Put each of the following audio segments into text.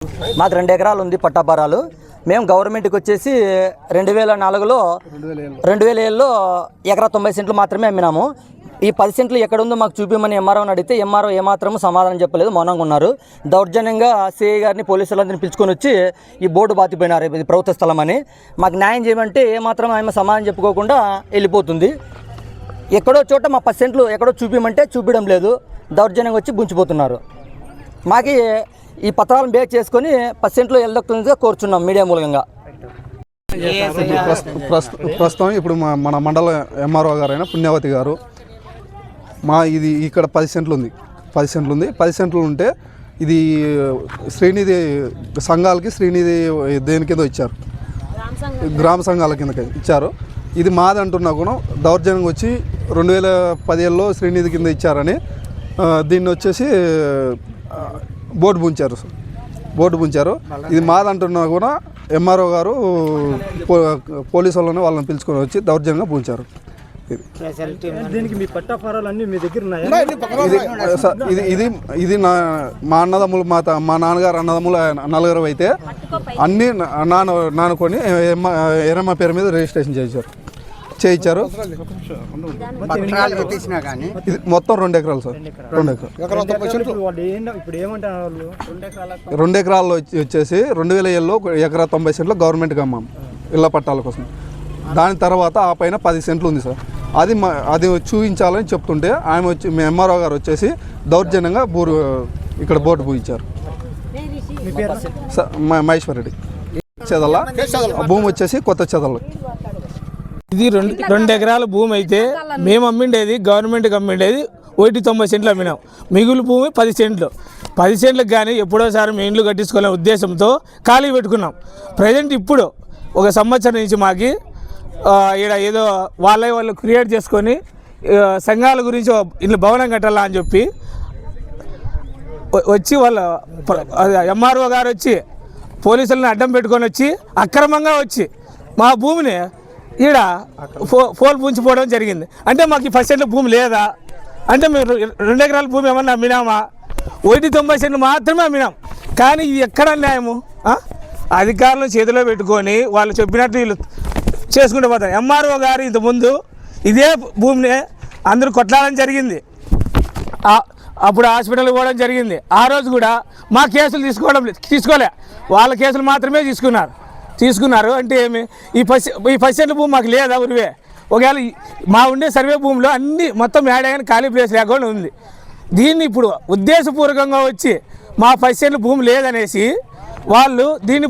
మాకు 2 ఎకరాలు ఉంది పట్టాభారాలు. మేము గవర్నమెంట్కి వచ్చేసి 2004లో 2007లో ఎకరా 90 సెంట్లు మాత్రమే అమ్మినాము. ఈ 10 సెంట్లు ఎక్కడుందో మాకు చూపించమని ఎంఆర్ఓని అడిగితే ఎంఆర్ఓ ఏమాత్రం సమాధానం చెప్పలేదు, మౌనంగా ఉన్నారు. దౌర్జన్యంగా సిఐ గారిని పోలీసులందరినీ పిలుచుకొని వచ్చి ఈ బోర్డు బాతిపోయినారు, ఇది ప్రభుత్వ స్థలం అని. మాకు న్యాయం చేయమంటే ఏమాత్రం ఆమె సమాధానం చెప్పుకోకుండా వెళ్ళిపోతుంది. ఎక్కడో చోట మా 10 సెంట్లు ఎక్కడో చూపించమంటే చూపించడం లేదు, దౌర్జన్యంగా వచ్చి గుంచిపోతున్నారు. మాకు ఈ పత్రాలను బేస్ చేసుకొని 10 సెంట్లు ఎల్లొక్తుందిగా కోరుచున్నాం మీడియా మూలంగా. ప్రస్తుతం ఇప్పుడు మన మండల ఎంఆర్ఓ గారైన పుణ్యవతి గారు ఇది ఇక్కడ 10 సెంట్లు ఉంది. 10 సెంట్లు ఉంటే ఇది శ్రీనిధి సంఘాలకి శ్రీనిధి దేని కింద ఇచ్చారు, గ్రామ సంఘాల కింద ఇచ్చారు. ఇది మాది అంటున్నా కూడా దౌర్జన్యంగా వచ్చి 2017లో శ్రీనిధి కింద ఇచ్చారని దీన్ని వచ్చేసి బోర్డు పుంచారు. ఇది మాదంటున్నా కూడా ఎంఆర్ఓ గారు పోలీసు వాళ్ళని వాళ్ళని పిలుచుకొని వచ్చి దౌర్జన్యంగా పూంచారు. ఇది మా అన్నదమ్ములు మా నాన్నగారు అన్నదమ్ములు 4 అయితే అన్నీ నానుకొని ఎరమ్మ పేరు మీద రిజిస్ట్రేషన్ చేయించారు. ఇది మొత్తం 2 ఎకరాలు సార్. 2 ఎకరాల్లో వచ్చేసి 2007లో ఎకరా 90 సెంట్లు గవర్నమెంట్కి అమ్మాం ఇళ్ల పట్టాల కోసం. దాని తర్వాత ఆ పైన 10 సెంట్లు ఉంది సార్. అది చూపించాలని చెప్తుంటే ఆమె వచ్చి ఎంఆర్ఓ గారు వచ్చేసి దౌర్జన్యంగా ఇక్కడ బోర్డు పూయించారు. మహేశ్వర్ రెడ్డి చెదల భూమి వచ్చేసి కొత్త చెదలు. ఇది 2 ఎకరాల భూమి అయితే మేము అమ్మిండేది గవర్నమెంట్కి అమ్మిండేది 190 సెంట్లు అమ్మినాం. మిగులు భూమి 10 సెంట్లు. 10 సెంట్లకు కానీ ఎప్పుడోసారి మేము ఇండ్లు కట్టించుకోవాలనే ఉద్దేశంతో ఖాళీ పెట్టుకున్నాం. ప్రజెంట్ ఇప్పుడు 1 సంవత్సరం నుంచి మాకు ఇక్కడ ఏదో వాళ్ళు క్రియేట్ చేసుకొని సంఘాల గురించి ఇల్లు భవనం కట్టాలా అని చెప్పి వచ్చి వాళ్ళ ఎంఆర్ఓ గారు వచ్చి పోలీసులను అడ్డం పెట్టుకొని వచ్చి అక్రమంగా వచ్చి మా భూమిని ఈడ పోల్ పూంచిపోవడం జరిగింది. అంటే మాకు ఈ 10 సెంట్ల భూమి లేదా అంటే మేము 2 ఎకరాల భూమి ఏమన్నా అమ్మినామా? 190 సెంట్లు మాత్రమే అమ్మినాం. కానీ ఇది ఎక్కడ న్యాయము? అధికారులను చేతిలో పెట్టుకొని వాళ్ళు చెప్పినట్టు వీళ్ళు చేసుకుంటూ పోతారు. ఎంఆర్ఓ గారు ఇంతకుముందు ఇదే భూమిని అందరూ కొట్లాడడం జరిగింది. అప్పుడు హాస్పిటల్కి పోవడం జరిగింది. ఆ రోజు కూడా మా కేసులు తీసుకోలే, వాళ్ళ కేసులు మాత్రమే తీసుకున్నారు. అంటే ఏమి ఈ 10 సెంట్ల భూమి మాకు లేదా ఉరివే? ఒకవేళ మా ఉండే సర్వే భూమిలో అన్ని మొత్తం యాడ్ ఖాళీ ప్లేస్ లేకుండా ఉంది. దీన్ని ఇప్పుడు ఉద్దేశపూర్వకంగా వచ్చి మా 10 సెంట్ల భూమి లేదనేసి వాళ్ళు దీన్ని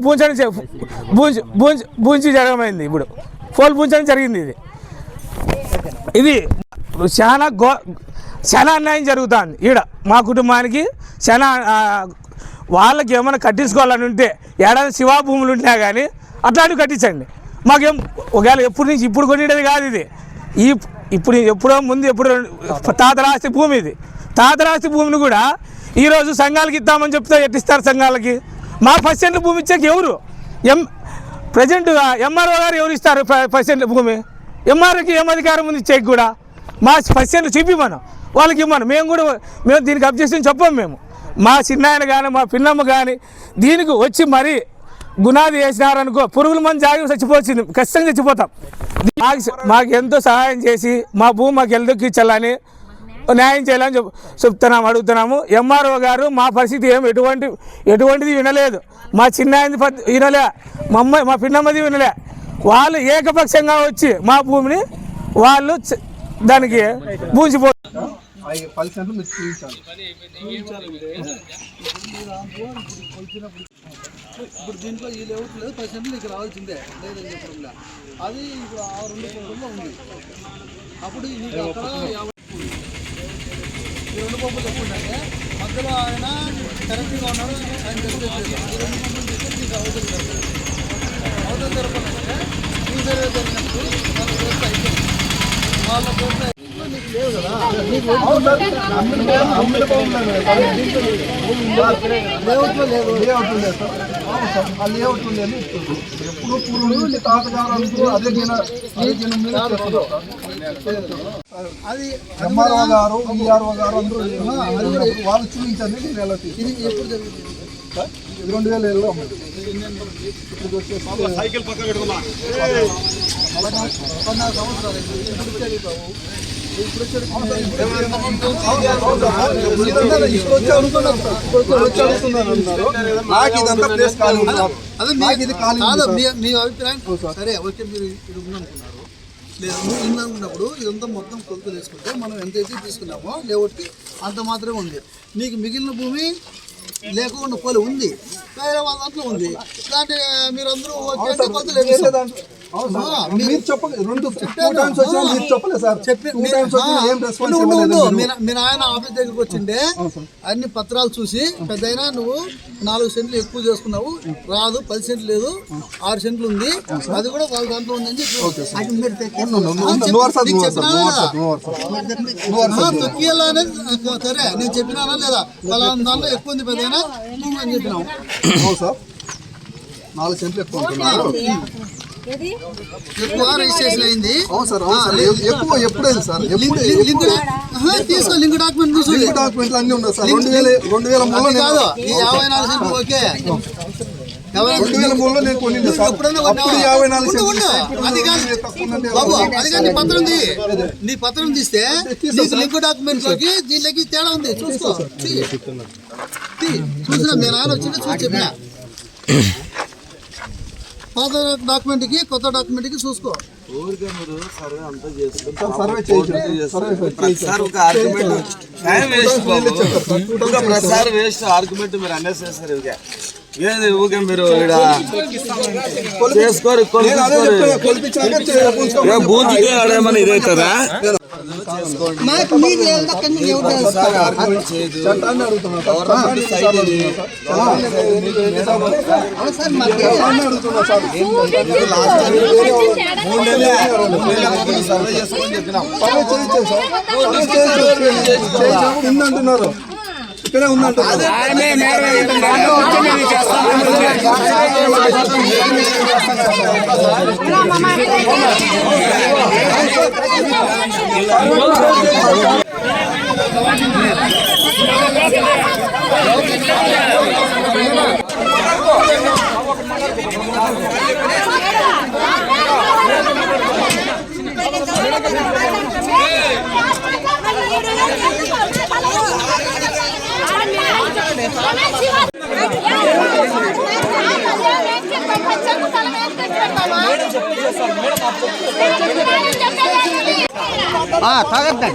పూంచి జరగమైంది. ఇప్పుడు పోల్ పూంచడం జరిగింది. ఇది చాలా అన్యాయం జరుగుతుంది ఈడ మా కుటుంబానికి. చాలా వాళ్ళకి ఏమైనా కట్టించుకోవాలని ఉంటే ఏడాది శివా భూములు ఉంటున్నా కానీ అట్లాంటివి కట్టించండి. మాకేం ఒకవేళ ఇప్పుడు కొనేది కాదు ఇది. ఎప్పుడో తాతరాస్తి భూమి ఇది. తాతరాస్తి భూమిని కూడా ఈరోజు సంఘాలకి ఇద్దామని చెప్తే ఎట్టిస్తారు సంఘాలకి? మా 10 సెంట్ల భూమి ఇచ్చాక ఎవరు? ప్రజెంట్గా ఎంఆర్ఓ గారు ఎవరు ఇస్తారు 10 సెంట్ల భూమి? ఎంఆర్ఓకి ఏం అధికారం ఉంది ఇచ్చేకి కూడా? మా 10 సెంట్లు చూపిమను, వాళ్ళకి ఇవ్వను. మేము దీనికి అబ్జెక్షన్ చెప్పాము. మేము మా చిన్నాయన కానీ మా పిన్నమ్మ కానీ దీనికి వచ్చి మరీ గునాది వేసినారనుకో పురుగుల మంది జాగి చచ్చిపోతుంది, ఖచ్చితంగా చచ్చిపోతాం. మాకు ఎంతో సహాయం చేసి మా భూమి మాకు ఎల్లదొక్కించాలని న్యాయం చేయాలని అడుగుతున్నాము. ఎంఆర్ఓ గారు మా పరిస్థితి ఎటువంటిది వినలేదు. మా చిన్నాయనది వినలే, మా పిన్నమ్మది వినలే. వాళ్ళు ఏకపక్షంగా వచ్చి మా భూమిని వాళ్ళు దానికి పూంచిపోతారు. 10 సెంట్లు మీరు చూపించాలి. ఇప్పుడు దీంట్లో ఈ లేఅవుట్ లేదు, 10 సెంట్లు నీకు రావాల్సిందే లేదని చెప్పడంలా. అది ఇప్పుడు 2 కోట్లలో ఉంది. అప్పుడు నీకు అక్కడ 2 కోట్లు చెప్పుంటే మధ్యలో ఆయన కరెక్ట్గా ఉన్నాడు, ఆయన తెలియజేసి 2 కోట్లు చేస్తే నీకు అవతల జరపాలంటే ఈ సర్వే జరిగినప్పుడు వాళ్ళ వ్యవస్థ అయిపోయింది. వాళ్ళ వ్యవస్థ నీకు లేవు కదా, లేఅవుట్లో లేదు. ఆ లేఅవుట్లో లేదు. ఎప్పుడు పూర్వం తాతగారు అదే అది ఎంఆర్ఓ గారు ఈఆర్ఓ గారు అందరూ వాళ్ళు చూపించండి. నేను ఎలా ఇది ఎప్పుడు జరుగుతుంది? ఇది 2007లో సైకిల్ పక్క పెట్టుకోమా. 14 సంవత్సరాలు నాకు ఇదంతా ప్లేస్ ఖాళీ ఉంది. మీ అభిప్రాయం సరే ఓకే, మీరు ఇక్కడ ఉందనుకున్నారు లేదు ఉందనుకున్నప్పుడు ఇదంతా మొత్తం కొలతలు వేసుకుంటే మనం ఎంతైతే తీసుకున్నామో లేవట్టి అంత మాత్రమే ఉంది. మీకు మిగిలిన భూమి లేకుండా పోలే ఉంది, వేరే వాళ్ళ దాంట్లో ఉంది. దాన్ని మీరందరూ కొలతలు వేస్తారు. మీరు చెప్పండి, 2 times వచ్చినా మీరు చెప్పలేదు సార్. మీ నాయన ఆఫీస్ దగ్గరికి వచ్చిండే అన్ని పత్రాలు చూసి పెద్దయినా నువ్వు 4 సెంట్లు ఎక్కువ చేసుకున్నావు, రాదు 10 సెంట్లు లేదు 6 సెంట్లు ఉంది, అది కూడా వాళ్ళ దాంట్లో ఉందని చెప్పి తొక్కియాలనే సరే నేను చెప్పినానా లేదా వాళ్ళ దాంట్లో ఎక్కువ ఉంది పెద్దయినా అని చెప్పినావు. సార్ 4 సెంట్లు ఎక్కువ ఎక్కువ రిజిస్ట్రేషన్ అయింది. ఎక్కువ ఎప్పుడైంది సార్? తీసుకో లింక్ డాక్యుమెంట్ తీసుకో. లింక్ డాక్యుమెంట్లు అన్ని ఉన్నాయి సార్. 2003లో కాదు ఈ 54 సెంట్లు ఓకే. 2003లో నేను కొనింది సార్. అప్పుడు 54 సెంట్లు. అది కాదు బాబు, అది కాదు నీ పత్రం ఉంది. నీ పత్రం తీస్తే నీకు లింక్ డాక్యుమెంట్ లోకి దీనికి తేడా ఉంది చూసుకో. చూసినా మీ నాన్న వచ్చింది చూసి చెప్పిన పాత డాక్యుమెంట్ కి కొత్త డాక్యుమెంట్ కి చూసుకో. ఆర్గ్యుమెంట్ మీరు అనేసేస్తారు ఏది ఊకే మీరు చేసుకోరు బూతుకే ఆడేమని ఇదవుతారా? సర్వే చేసుకొని చెప్పినాం. అంటున్నారు ఇక్కడే ఉందంటున్నారు. తాగద్దండి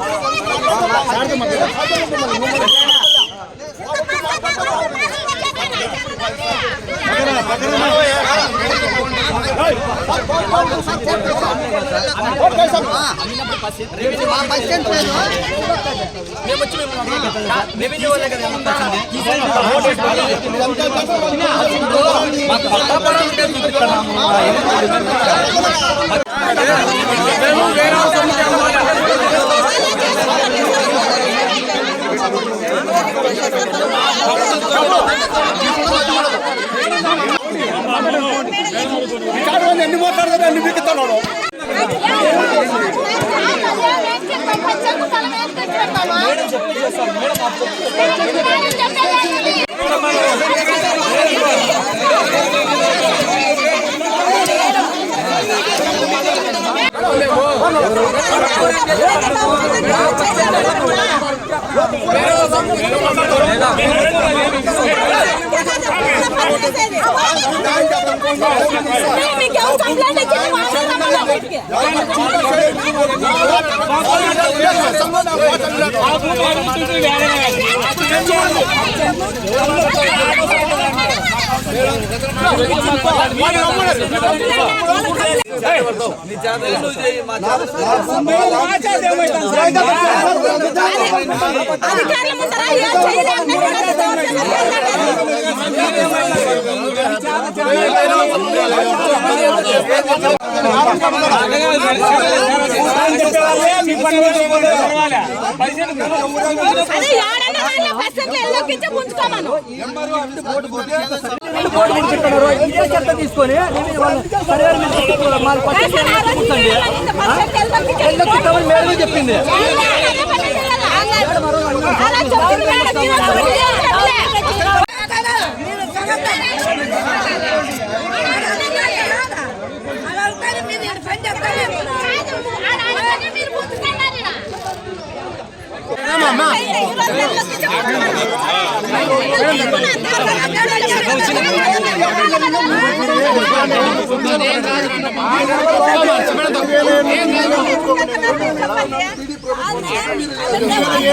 ఎన్ని మాట్లాడతారు అన్ని మిగతాడు తీసుకొని చెప్పింది మీరు